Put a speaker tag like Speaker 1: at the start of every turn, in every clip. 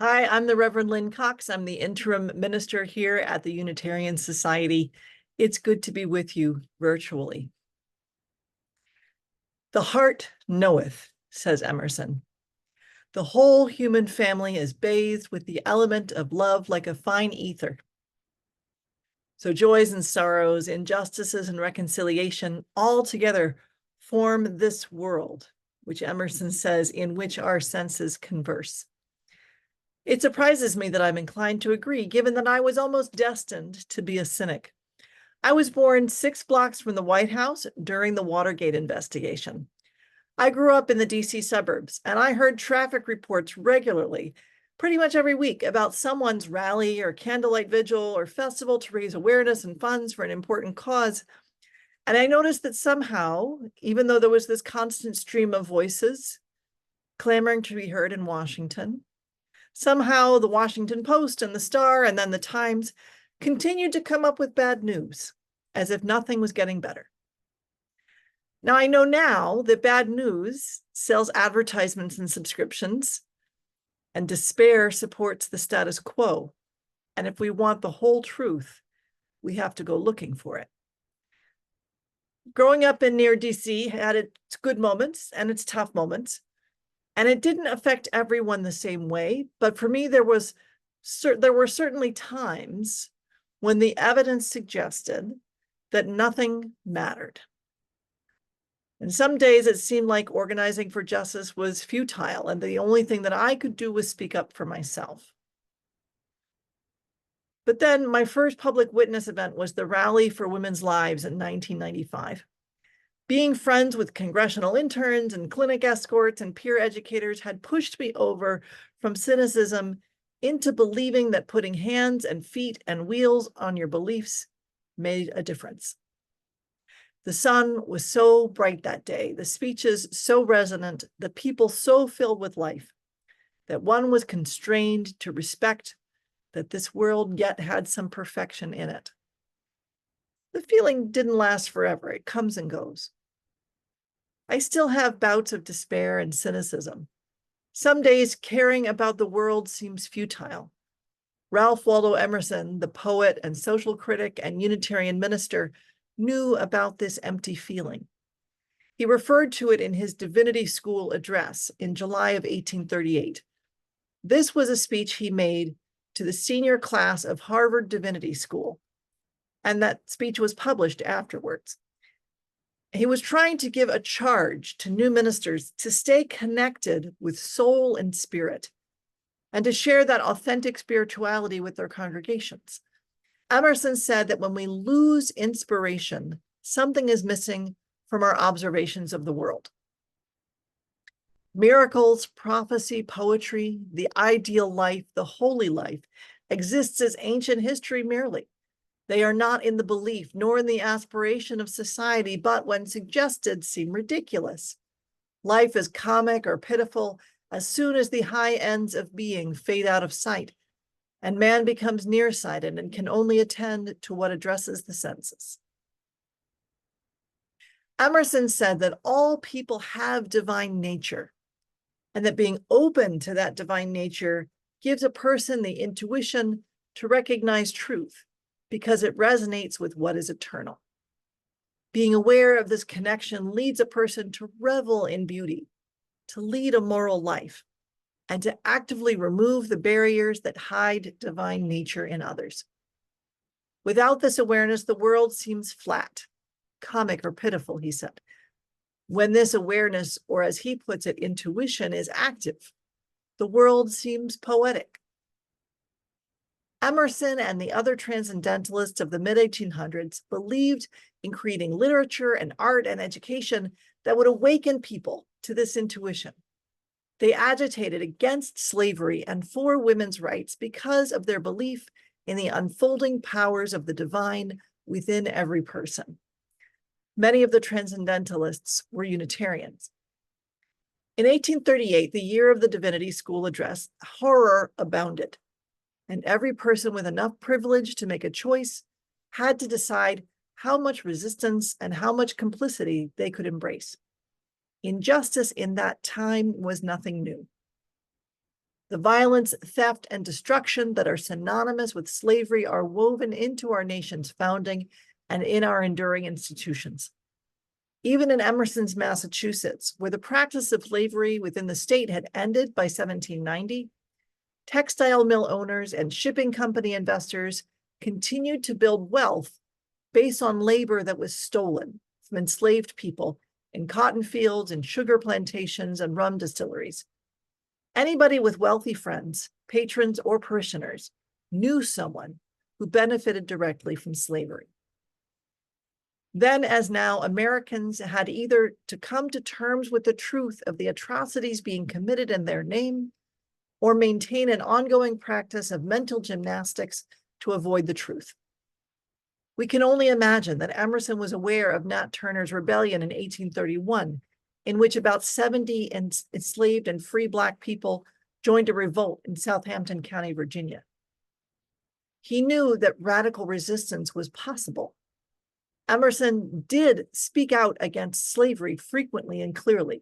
Speaker 1: Hi, I'm the Reverend Lynn Cox. I'm the interim minister here at the Unitarian Society. It's good to be with you virtually. The heart knoweth, says Emerson. The whole human family is bathed with the element of love like a fine ether. So joys and sorrows, injustices and reconciliation all together form this world, which Emerson says, in which our senses converse. It surprises me that I'm inclined to agree, given that I was almost destined to be a cynic. I was born 6 blocks from the White House during the Watergate investigation. I grew up in the DC suburbs, and I heard traffic reports regularly, pretty much every week, about someone's rally or candlelight vigil or festival to raise awareness and funds for an important cause. And I noticed that somehow, even though there was this constant stream of voices clamoring to be heard in Washington, somehow the Washington Post and the Star and then the Times continued to come up with bad news, as if nothing was getting better. Now, I know now that bad news sells advertisements and subscriptions, and despair supports the status quo. And if we want the whole truth, we have to go looking for it. Growing up in near DC had its good moments and its tough moments. And it didn't affect everyone the same way, but for me, there were certainly times when the evidence suggested that nothing mattered. And some days it seemed like organizing for justice was futile, and the only thing that I could do was speak up for myself. But then my first public witness event was the Rally for Women's Lives in 1995. Being friends with congressional interns and clinic escorts and peer educators had pushed me over from cynicism into believing that putting hands and feet and wheels on your beliefs made a difference. The sun was so bright that day, the speeches so resonant, the people so filled with life, that one was constrained to respect that this world yet had some perfection in it. The feeling didn't last forever. It comes and goes. I still have bouts of despair and cynicism. Some days caring about the world seems futile. Ralph Waldo Emerson, the poet and social critic and Unitarian minister, knew about this empty feeling. He referred to it in his Divinity School address in July of 1838. This was a speech he made to the senior class of Harvard Divinity School, and that speech was published afterwards. He was trying to give a charge to new ministers to stay connected with soul and spirit, and to share that authentic spirituality with their congregations. Emerson said that when we lose inspiration, something is missing from our observations of the world. Miracles, prophecy, poetry, the ideal life, the holy life exists as ancient history merely. They are not in the belief nor in the aspiration of society, but when suggested, seem ridiculous. Life is comic or pitiful as soon as the high ends of being fade out of sight, and man becomes nearsighted and can only attend to what addresses the senses. Emerson said that all people have divine nature, and that being open to that divine nature gives a person the intuition to recognize truth, because it resonates with what is eternal. Being aware of this connection leads a person to revel in beauty, to lead a moral life, and to actively remove the barriers that hide divine nature in others. Without this awareness, the world seems flat, comic, or pitiful, he said. When this awareness, or as he puts it, intuition, is active, the world seems poetic. Emerson and the other transcendentalists of the mid-1800s believed in creating literature and art and education that would awaken people to this intuition. They agitated against slavery and for women's rights because of their belief in the unfolding powers of the divine within every person. Many of the transcendentalists were Unitarians. In 1838, the year of the Divinity School address, horror abounded, and every person with enough privilege to make a choice had to decide how much resistance and how much complicity they could embrace. Injustice in that time was nothing new. The violence, theft, and destruction that are synonymous with slavery are woven into our nation's founding and in our enduring institutions. Even in Emerson's Massachusetts, where the practice of slavery within the state had ended by 1790, textile mill owners and shipping company investors continued to build wealth based on labor that was stolen from enslaved people in cotton fields and sugar plantations and rum distilleries. Anybody with wealthy friends, patrons, or parishioners knew someone who benefited directly from slavery. Then, as now, Americans had either to come to terms with the truth of the atrocities being committed in their name, or maintain an ongoing practice of mental gymnastics to avoid the truth. We can only imagine that Emerson was aware of Nat Turner's rebellion in 1831, in which about 70 enslaved and free Black people joined a revolt in Southampton County, Virginia. He knew that radical resistance was possible. Emerson did speak out against slavery frequently and clearly,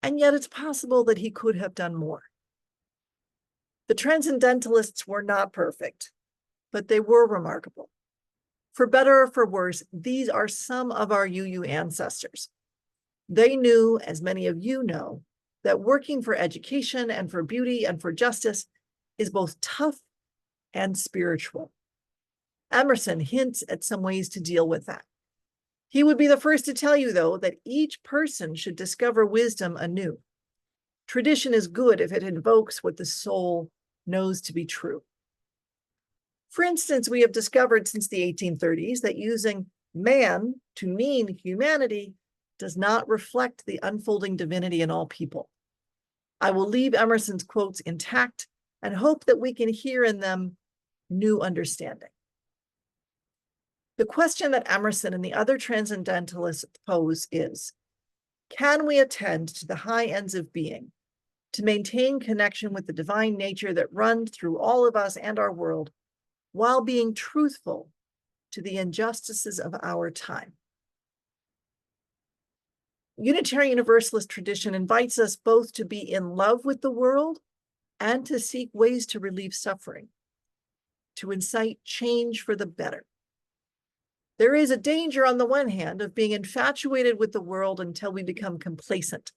Speaker 1: and yet it's possible that he could have done more. The Transcendentalists were not perfect, but they were remarkable. For better or for worse, these are some of our UU ancestors. They knew, as many of you know, that working for education and for beauty and for justice is both tough and spiritual. Emerson hints at some ways to deal with that. He would be the first to tell you, though, that each person should discover wisdom anew. Tradition is good if it invokes what the soul knows to be true. For instance, we have discovered since the 1830s that using man to mean humanity does not reflect the unfolding divinity in all people. I will leave Emerson's quotes intact and hope that we can hear in them new understanding. The question that Emerson and the other transcendentalists pose is, can we attend to the high ends of being, to maintain connection with the divine nature that runs through all of us and our world, while being truthful to the injustices of our time? Unitarian Universalist tradition invites us both to be in love with the world and to seek ways to relieve suffering, to incite change for the better. There is a danger, on the one hand, of being infatuated with the world until we become complacent,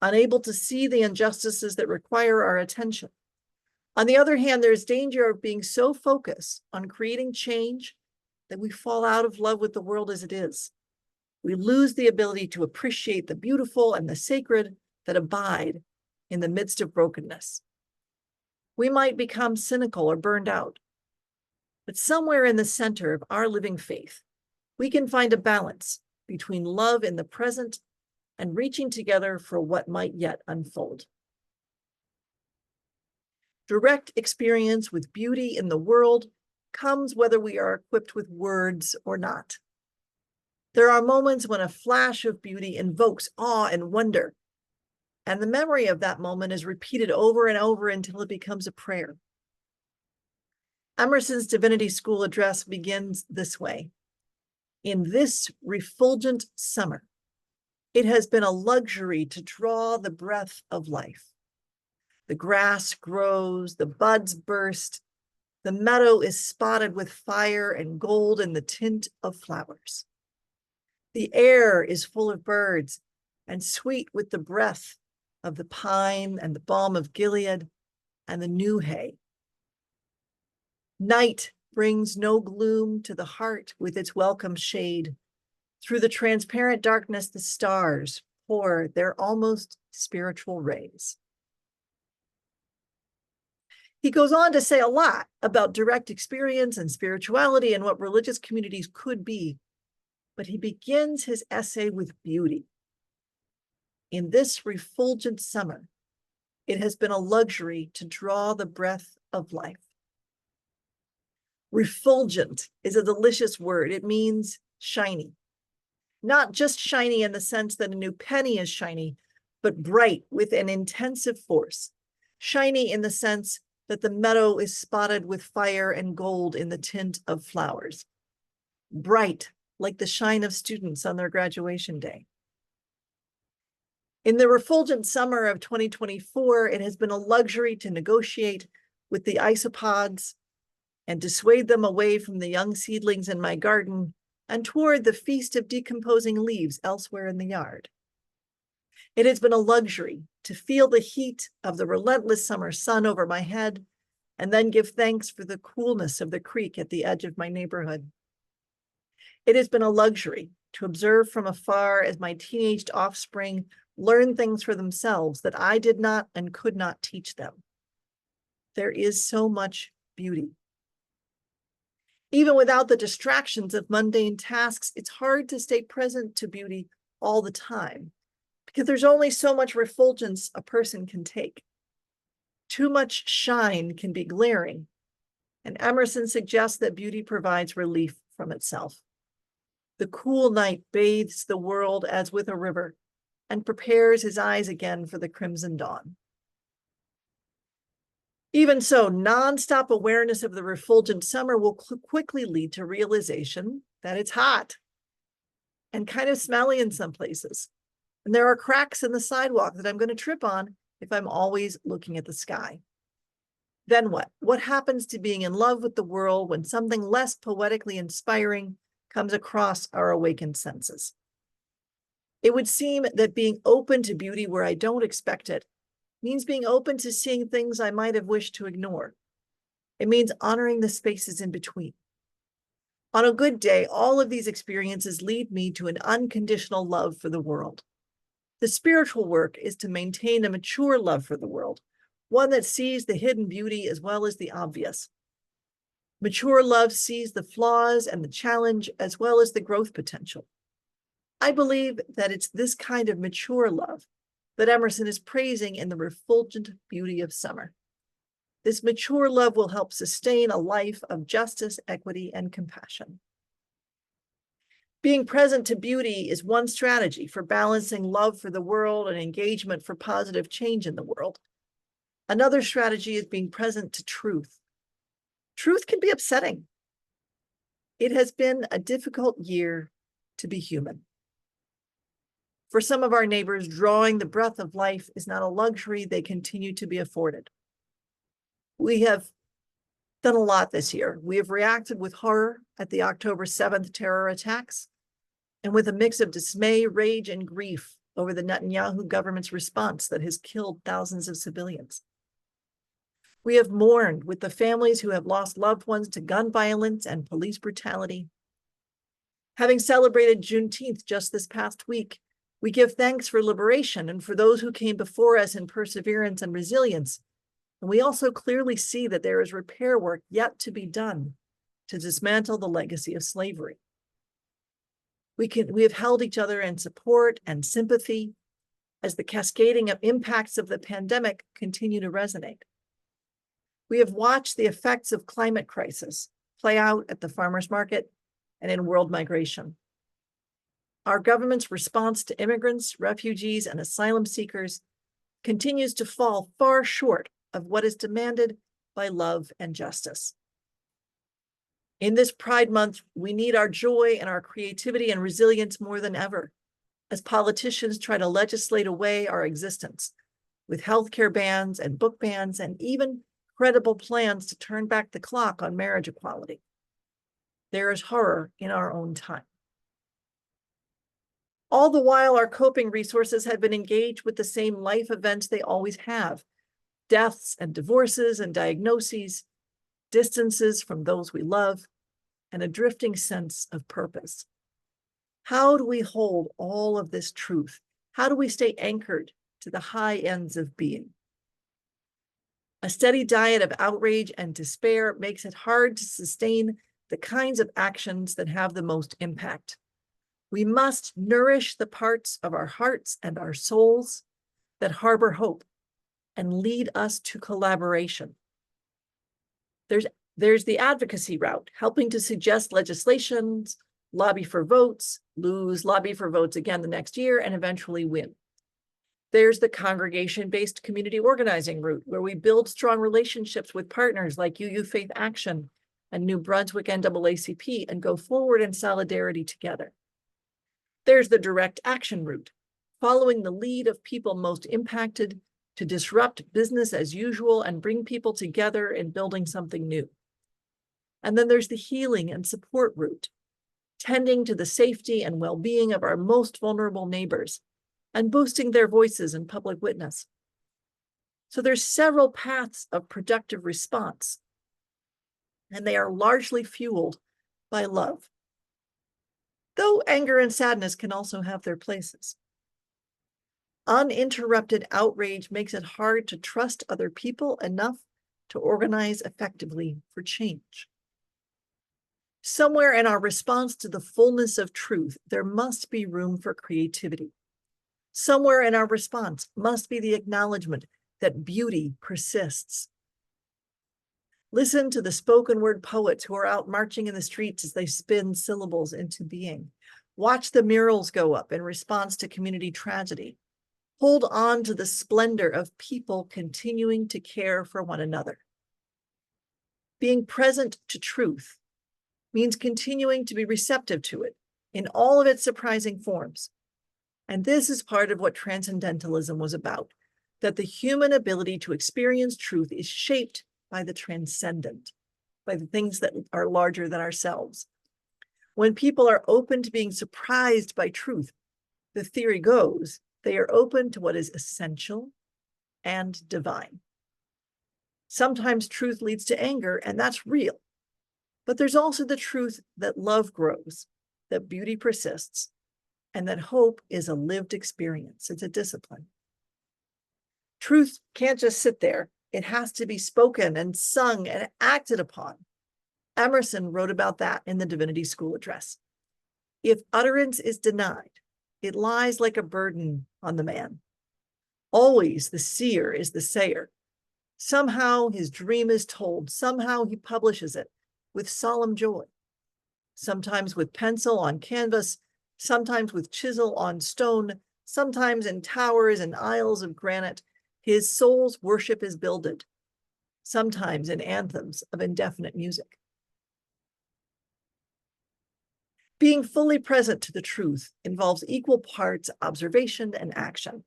Speaker 1: unable to see the injustices that require our attention. On the other hand, there's danger of being so focused on creating change that we fall out of love with the world as it is. We lose the ability to appreciate the beautiful and the sacred that abide in the midst of brokenness. We might become cynical or burned out, but somewhere in the center of our living faith, we can find a balance between love in the present and reaching together for what might yet unfold. Direct experience with beauty in the world comes whether we are equipped with words or not. There are moments when a flash of beauty invokes awe and wonder, and the memory of that moment is repeated over and over until it becomes a prayer. Emerson's Divinity School address begins this way. In this refulgent summer, it has been a luxury to draw the breath of life. The grass grows, the buds burst, the meadow is spotted with fire and gold in the tint of flowers. The air is full of birds and sweet with the breath of the pine and the balm of Gilead and the new hay. Night brings no gloom to the heart with its welcome shade. Through the transparent darkness, the stars pour their almost spiritual rays. He goes on to say a lot about direct experience and spirituality and what religious communities could be, but he begins his essay with beauty. In this refulgent summer, it has been a luxury to draw the breath of life. Refulgent is a delicious word. It means shiny. Not just shiny in the sense that a new penny is shiny, but bright with an intensive force. Shiny in the sense that the meadow is spotted with fire and gold in the tint of flowers. Bright, like the shine of students on their graduation day. In the refulgent summer of 2024, it has been a luxury to negotiate with the isopods and dissuade them away from the young seedlings in my garden and toward the feast of decomposing leaves elsewhere in the yard. It has been a luxury to feel the heat of the relentless summer sun over my head and then give thanks for the coolness of the creek at the edge of my neighborhood. It has been a luxury to observe from afar as my teenaged offspring learn things for themselves that I did not and could not teach them. There is so much beauty. Even without the distractions of mundane tasks, it's hard to stay present to beauty all the time because there's only so much refulgence a person can take. Too much shine can be glaring, and Emerson suggests that beauty provides relief from itself. The cool night bathes the world as with a river and prepares his eyes again for the crimson dawn. Even so, nonstop awareness of the refulgent summer will quickly lead to realization that it's hot and kind of smelly in some places. And there are cracks in the sidewalk that I'm going to trip on if I'm always looking at the sky. Then what? What happens to being in love with the world when something less poetically inspiring comes across our awakened senses? It would seem that being open to beauty where I don't expect it means being open to seeing things I might have wished to ignore. It means honoring the spaces in between. On a good day, all of these experiences lead me to an unconditional love for the world. The spiritual work is to maintain a mature love for the world, one that sees the hidden beauty as well as the obvious. Mature love sees the flaws and the challenge as well as the growth potential. I believe that it's this kind of mature love that Emerson is praising in the refulgent beauty of summer. This mature love will help sustain a life of justice, equity, and compassion. Being present to beauty is one strategy for balancing love for the world and engagement for positive change in the world. Another strategy is being present to truth. Truth can be upsetting. It has been a difficult year to be human. For some of our neighbors, drawing the breath of life is not a luxury they continue to be afforded. We have done a lot this year. We have reacted with horror at the October 7th terror attacks and with a mix of dismay, rage, and grief over the Netanyahu government's response that has killed thousands of civilians. We have mourned with the families who have lost loved ones to gun violence and police brutality. Having celebrated Juneteenth just this past week, we give thanks for liberation and for those who came before us in perseverance and resilience. And we also clearly see that there is repair work yet to be done to dismantle the legacy of slavery. We have held each other in support and sympathy as the cascading of impacts of the pandemic continue to resonate. We have watched the effects of climate crisis play out at the farmers market and in world migration. Our government's response to immigrants, refugees, and asylum seekers continues to fall far short of what is demanded by love and justice. In this Pride Month, we need our joy and our creativity and resilience more than ever, as politicians try to legislate away our existence with healthcare bans and book bans and even credible plans to turn back the clock on marriage equality. There is horror in our own time. All the while, our coping resources have been engaged with the same life events they always have: deaths and divorces and diagnoses, distances from those we love, and a drifting sense of purpose. How do we hold all of this truth? How do we stay anchored to the high ends of being? A steady diet of outrage and despair makes it hard to sustain the kinds of actions that have the most impact. We must nourish the parts of our hearts and our souls that harbor hope and lead us to collaboration. There's the advocacy route, helping to suggest legislations, lobby for votes, lobby for votes again the next year, and eventually win. There's the congregation-based community organizing route, where we build strong relationships with partners like UU Faith Action and New Brunswick NAACP and go forward in solidarity together. There's the direct action route, following the lead of people most impacted to disrupt business as usual and bring people together in building something new. And then there's the healing and support route, tending to the safety and well-being of our most vulnerable neighbors and boosting their voices in public witness. So there's several paths of productive response, and they are largely fueled by love. Though anger and sadness can also have their places. Uninterrupted outrage makes it hard to trust other people enough to organize effectively for change. Somewhere in our response to the fullness of truth, there must be room for creativity. Somewhere in our response must be the acknowledgement that beauty persists. Listen to the spoken word poets who are out marching in the streets as they spin syllables into being. Watch the murals go up in response to community tragedy. Hold on to the splendor of people continuing to care for one another. Being present to truth means continuing to be receptive to it in all of its surprising forms. And this is part of what transcendentalism was about, that the human ability to experience truth is shaped by the transcendent, by the things that are larger than ourselves. When people are open to being surprised by truth, the theory goes, they are open to what is essential and divine. Sometimes truth leads to anger, and that's real. But there's also the truth that love grows, that beauty persists, and that hope is a lived experience. It's a discipline. Truth can't just sit there. It has to be spoken and sung and acted upon. Emerson wrote about that in the Divinity School address. If utterance is denied, it lies like a burden on the man. Always the seer is the sayer. Somehow his dream is told. Somehow he publishes it with solemn joy. Sometimes with pencil on canvas, sometimes with chisel on stone, sometimes in towers and aisles of granite, his soul's worship is builded, sometimes in anthems of indefinite music. Being fully present to the truth involves equal parts observation and action.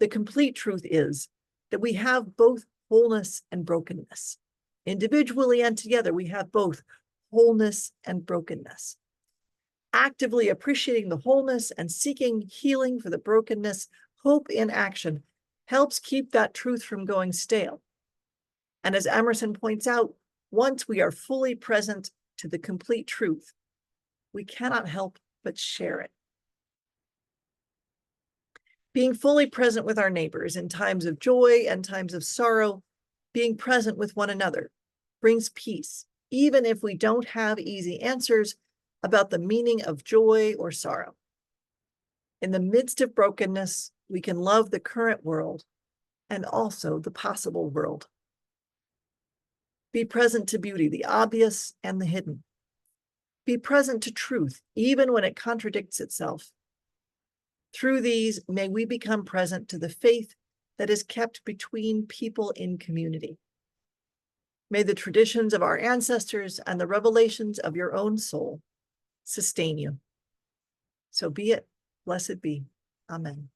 Speaker 1: The complete truth is that we have both wholeness and brokenness. Individually and together, we have both wholeness and brokenness. Actively appreciating the wholeness and seeking healing for the brokenness, hope in action, helps keep that truth from going stale. And as Emerson points out, once we are fully present to the complete truth, we cannot help but share it. Being fully present with our neighbors in times of joy and times of sorrow, being present with one another, brings peace, even if we don't have easy answers about the meaning of joy or sorrow. In the midst of brokenness, we can love the current world and also the possible world. Be present to beauty, the obvious and the hidden. Be present to truth, even when it contradicts itself. Through these, may we become present to the faith that is kept between people in community. May the traditions of our ancestors and the revelations of your own soul sustain you. So be it. Blessed be. Amen.